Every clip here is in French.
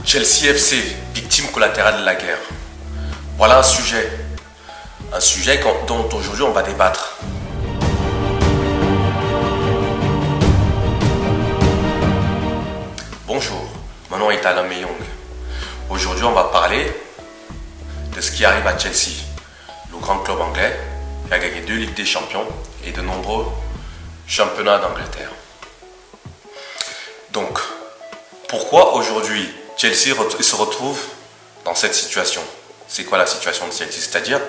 Chelsea FC, victime collatérale de la guerre. Voilà un sujet dont aujourd'hui on va débattre. Bonjour, mon nom est Alain Meyong. Aujourd'hui on va parler de ce qui arrive à Chelsea, le grand club anglais qui a gagné 2 Ligues des Champions et de nombreux championnats d'Angleterre. Donc, pourquoi aujourd'hui Chelsea se retrouve dans cette situation? C'est quoi la situation de Chelsea? C'est-à-dire,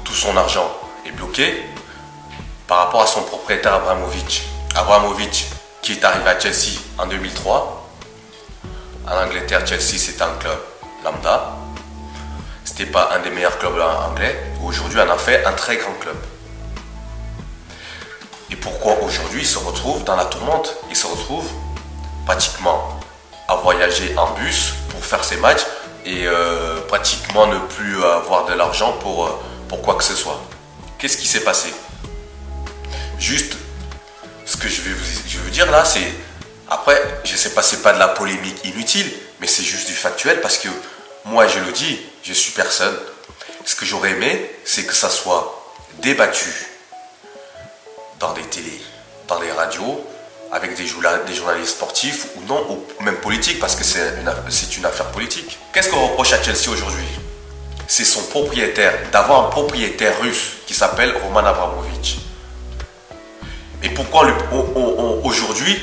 tout son argent est bloqué par rapport à son propriétaire Abramovich. Abramovich qui est arrivé à Chelsea en 2003. En Angleterre, Chelsea c'est un club lambda. C'était pas un des meilleurs clubs anglais. Aujourd'hui, on a fait un très grand club. Et pourquoi aujourd'hui il se retrouve dans la tourmente? Il se retrouve pratiquement à voyager en bus pour faire ses matchs et pratiquement ne plus avoir de l'argent pour quoi que ce soit. Qu'est-ce qui s'est passé? Juste, ce que je vais vous dire là, c'est... Après, je sais pas, c'est pas de la polémique inutile, mais c'est juste du factuel parce que moi, je le dis, je suis personne. Ce que j'aurais aimé, c'est que ça soit débattu dans des télés, dans les radios, avec des journalistes sportifs ou non, ou même politiques, parce que c'est une affaire politique. Qu'est-ce qu'on reproche à Chelsea aujourd'hui? C'est son propriétaire, d'avoir un propriétaire russe qui s'appelle Roman Abramovich. Et pourquoi aujourd'hui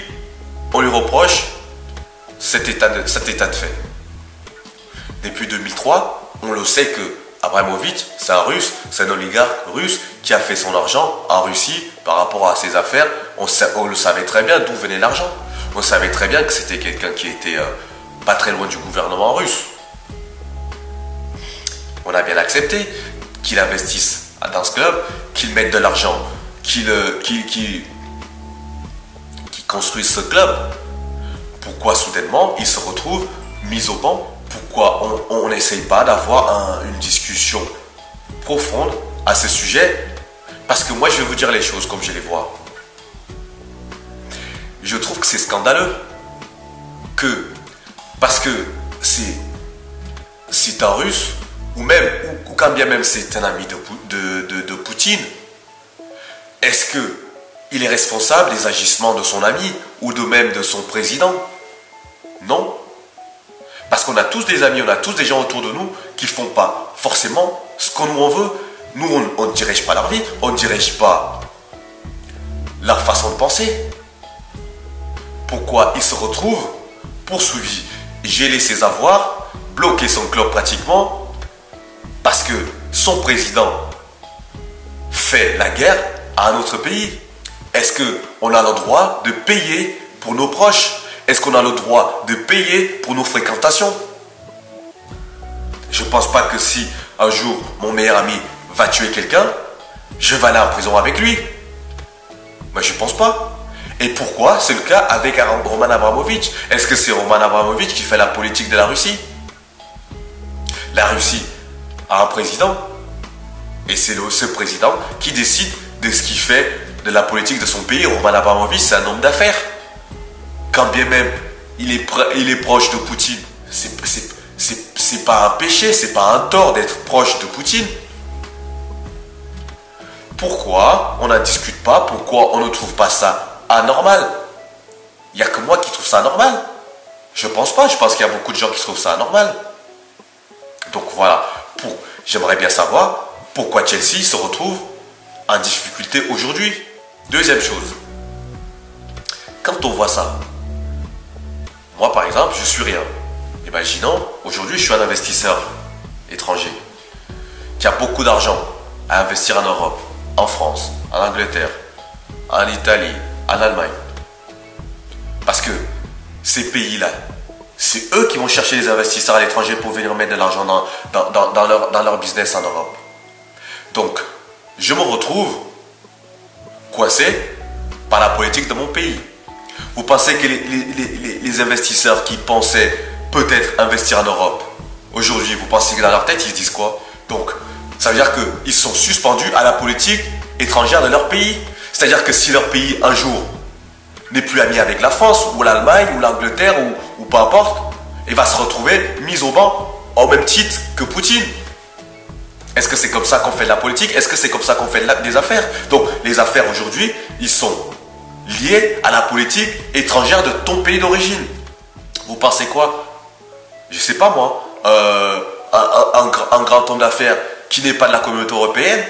on lui reproche cet état de fait? Depuis 2003, on le sait que Abramovich, c'est un russe, c'est un oligarque russe qui a fait son argent en Russie par rapport à ses affaires. On le savait très bien d'où venait l'argent. On savait très bien que c'était quelqu'un qui était pas très loin du gouvernement russe. On a bien accepté qu'il investisse dans ce club, qu'il mette de l'argent, qu'il construise ce club. Pourquoi soudainement il se retrouve mis au banc? Pourquoi on n'essaye pas d'avoir une discussion profonde à ce sujet? Parce que moi je vais vous dire les choses comme je les vois. Je trouve que c'est scandaleux parce que c'est un russe ou quand bien même c'est un ami de Poutine, est-ce qu'il est responsable des agissements de son ami ou de même de son président? Non. Parce qu'on a tous des amis, on a tous des gens autour de nous qui ne font pas forcément ce qu'on nous veut. Nous, on ne dirige pas leur vie, on ne dirige pas leur façon de penser. Pourquoi il se retrouve poursuivi, geler ses avoirs, bloquer son club pratiquement, parce que son président fait la guerre à un autre pays? Est-ce qu'on a le droit de payer pour nos proches? Est-ce qu'on a le droit de payer pour nos fréquentations? Je ne pense pas que si un jour mon meilleur ami va tuer quelqu'un, je vais aller en prison avec lui. Mais je ne pense pas. Et pourquoi c'est le cas avec Roman Abramovich? Est-ce que c'est Roman Abramovich qui fait la politique de la Russie? La Russie a un président. Et c'est ce président qui décide de ce qu'il fait de la politique de son pays. Roman Abramovich, c'est un homme d'affaires. Quand bien même il est proche de Poutine, c'est pas un péché, c'est pas un tort d'être proche de Poutine. Pourquoi on n'en discute pas? Pourquoi on ne trouve pas ça anormal? Il n'y a que moi qui trouve ça anormal. Je pense pas, je pense qu'il y a beaucoup de gens qui trouvent ça anormal. Donc voilà, j'aimerais bien savoir pourquoi Chelsea se retrouve en difficulté aujourd'hui. Deuxième chose, quand on voit ça, moi par exemple, je suis rien. Imaginons, aujourd'hui je suis un investisseur étranger qui a beaucoup d'argent à investir en Europe, en France, en Angleterre, en Italie, en Allemagne. Parce que ces pays-là, c'est eux qui vont chercher les investisseurs à l'étranger pour venir mettre de l'argent dans leur business en Europe. Donc, je me retrouve coincé par la politique de mon pays. Vous pensez que les investisseurs qui pensaient peut-être investir en Europe, aujourd'hui, vous pensez que dans leur tête, ils se disent quoi? Donc, ça veut dire qu'ils sont suspendus à la politique étrangère de leur pays. C'est-à-dire que si leur pays, un jour, n'est plus ami avec la France, ou l'Allemagne, ou l'Angleterre, ou peu importe, et va se retrouver mis au banc au même titre que Poutine. Est-ce que c'est comme ça qu'on fait de la politique? Est-ce que c'est comme ça qu'on fait des affaires? Donc les affaires aujourd'hui, ils sont liés à la politique étrangère de ton pays d'origine. Vous pensez quoi? Je sais pas moi. Un grand homme d'affaires qui n'est pas de la communauté européenne,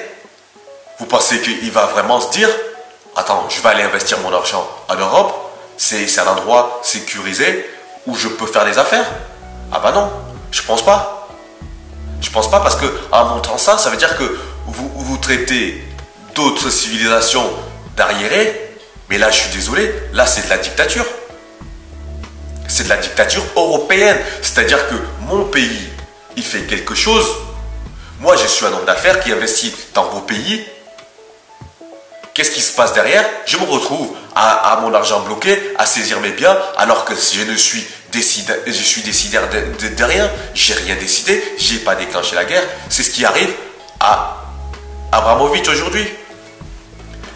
vous pensez qu'il va vraiment se dire attends, je vais aller investir mon argent en Europe, c'est un endroit sécurisé où je peux faire des affaires? Ah bah non, je pense pas. Je pense pas parce que en montrant ça, ça veut dire que vous traitez d'autres civilisations d'arriérés, mais là je suis désolé, là c'est de la dictature. C'est de la dictature européenne. C'est-à-dire que mon pays, il fait quelque chose. Moi, je suis un homme d'affaires qui investit dans vos pays. Qu'est-ce qui se passe derrière? Je me retrouve à mon argent bloqué, à saisir mes biens, alors que je suis décideur de rien. J'ai rien décidé, j'ai pas déclenché la guerre. C'est ce qui arrive à Abramovich aujourd'hui.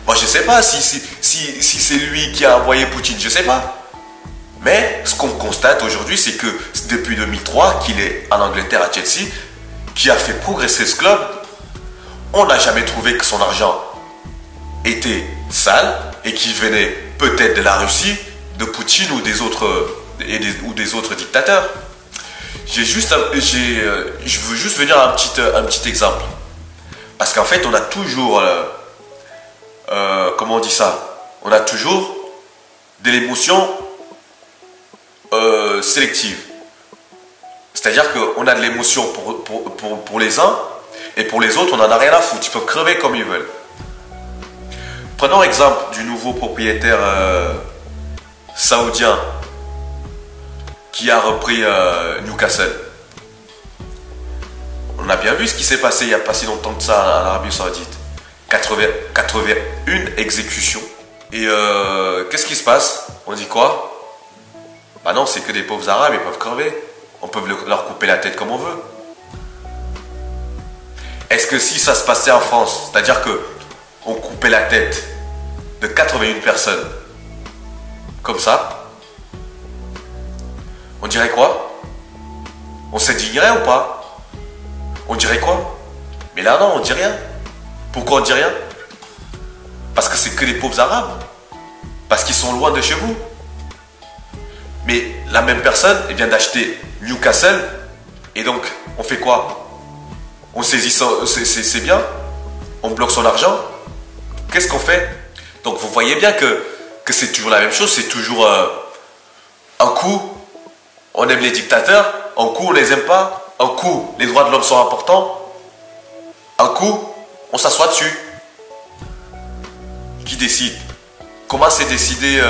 Moi, je sais pas si c'est lui qui a envoyé Poutine, je sais pas. Mais ce qu'on constate aujourd'hui, c'est que depuis 2003, qu'il est en Angleterre à Chelsea, qui a fait progresser ce club, on n'a jamais trouvé que son argent était sale et qu'il venait peut-être de la Russie, de Poutine ou des autres dictateurs. Je veux juste venir à un petit exemple. Parce qu'en fait, on a toujours... comment on dit ça? On a toujours de l'émotion sélective. C'est-à-dire qu'on a de l'émotion pour les uns et pour les autres, on n'en a rien à foutre. Ils peuvent crever comme ils veulent. Prenons l'exemple du nouveau propriétaire saoudien qui a repris Newcastle. On a bien vu ce qui s'est passé il n'y a pas si longtemps que ça en Arabie Saoudite. 81 exécutions. Et qu'est-ce qui se passe? On dit quoi? Bah non, c'est que des pauvres arabes, ils peuvent crever. On peut leur couper la tête comme on veut. Est-ce que si ça se passait en France, c'est-à-dire que on coupait la tête de 81 personnes, comme ça, on dirait quoi? On s'indignerait ou pas? On dirait quoi? Mais là non, on dit rien. Pourquoi on dit rien? Parce que c'est que des pauvres arabes. Parce qu'ils sont loin de chez vous. Mais la même personne, elle vient d'acheter Newcastle. Et donc, on fait quoi? On saisit ses biens? On bloque son argent? Qu'est-ce qu'on fait? Donc, vous voyez bien que c'est toujours la même chose. C'est toujours un coup, on aime les dictateurs. Un coup, on les aime pas. Un coup, les droits de l'homme sont importants. Un coup, on s'assoit dessus. Qui décide? Comment c'est décidé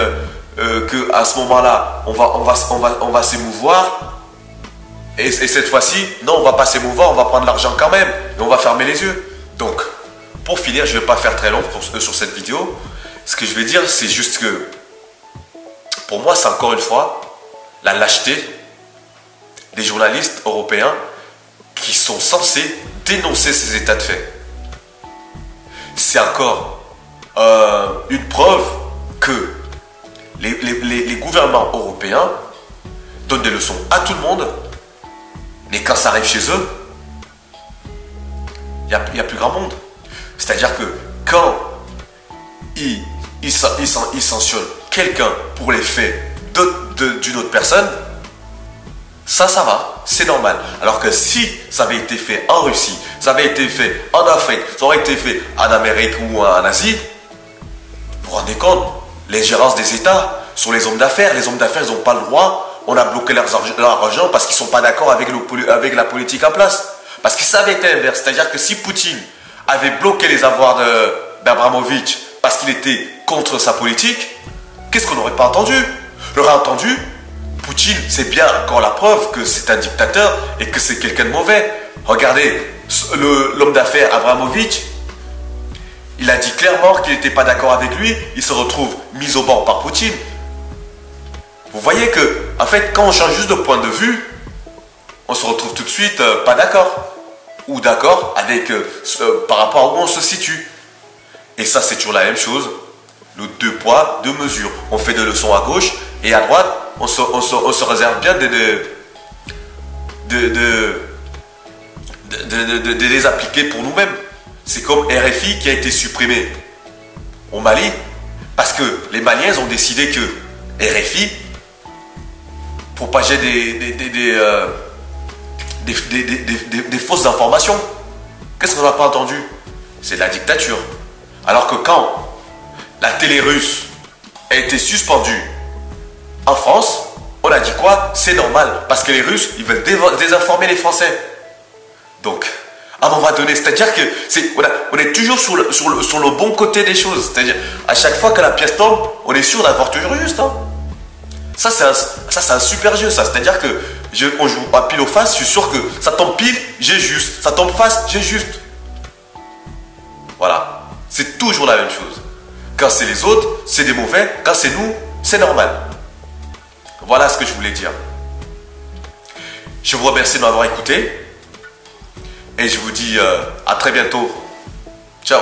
qu'à ce moment-là, on va s'émouvoir et cette fois-ci, non, on ne va pas s'émouvoir, on va prendre l'argent quand même et on va fermer les yeux. Donc, pour finir, je ne vais pas faire très long sur cette vidéo. Ce que je vais dire, c'est juste que pour moi, c'est encore une fois la lâcheté des journalistes européens qui sont censés dénoncer ces états de fait. C'est encore une preuve que les gouvernements européens donnent des leçons à tout le monde, mais quand ça arrive chez eux, il n'y a plus grand monde. C'est-à-dire que quand ils sanctionnent quelqu'un pour les faits d'une autre personne, ça va, c'est normal. Alors que si ça avait été fait en Russie, ça avait été fait en Afrique, ça aurait été fait en Amérique ou en Asie, vous vous rendez compte, l'ingérence des États sur les hommes d'affaires. Les hommes d'affaires, ils n'ont pas le droit. On a bloqué leur argent parce qu'ils ne sont pas d'accord avec la politique en place. Parce que ça avait été inverse. C'est-à-dire que si Poutine avait bloqué les avoirs d'Abramovich parce qu'il était contre sa politique, qu'est-ce qu'on n'aurait pas entendu? On aurait entendu, Poutine, c'est bien encore la preuve que c'est un dictateur et que c'est quelqu'un de mauvais. Regardez, l'homme d'affaires Abramovich, il a dit clairement qu'il n'était pas d'accord avec lui, il se retrouve mis au banc par Poutine. Vous voyez que, en fait, quand on change juste de point de vue, on se retrouve tout de suite pas d'accord. Ou d'accord avec par rapport à où on se situe. Et ça, c'est toujours la même chose. le deux poids, deux mesures. On fait des leçons à gauche et à droite, on se réserve bien de les appliquer pour nous-mêmes. C'est comme RFI qui a été supprimé au Mali parce que les Maliens ont décidé que RFI propageait des fausses informations. Qu'est-ce qu'on n'a pas entendu? C'est de la dictature. Alors que quand la télé russe a été suspendue en France, on a dit quoi? C'est normal, parce que les Russes, ils veulent désinformer les Français. Donc, à un moment donné, c'est-à-dire que on est toujours sur le bon côté des choses. C'est-à-dire, à chaque fois que la pièce tombe, on est sûr d'avoir toujours juste. Hein. Ça, c'est un super jeu, ça. C'est-à-dire que on joue à pile ou face, je suis sûr que ça tombe pile, j'ai juste. Ça tombe face, j'ai juste. Voilà. C'est toujours la même chose. Quand c'est les autres, c'est des mauvais. Quand c'est nous, c'est normal. Voilà ce que je voulais dire. Je vous remercie de m'avoir écouté. Et je vous dis à très bientôt. Ciao.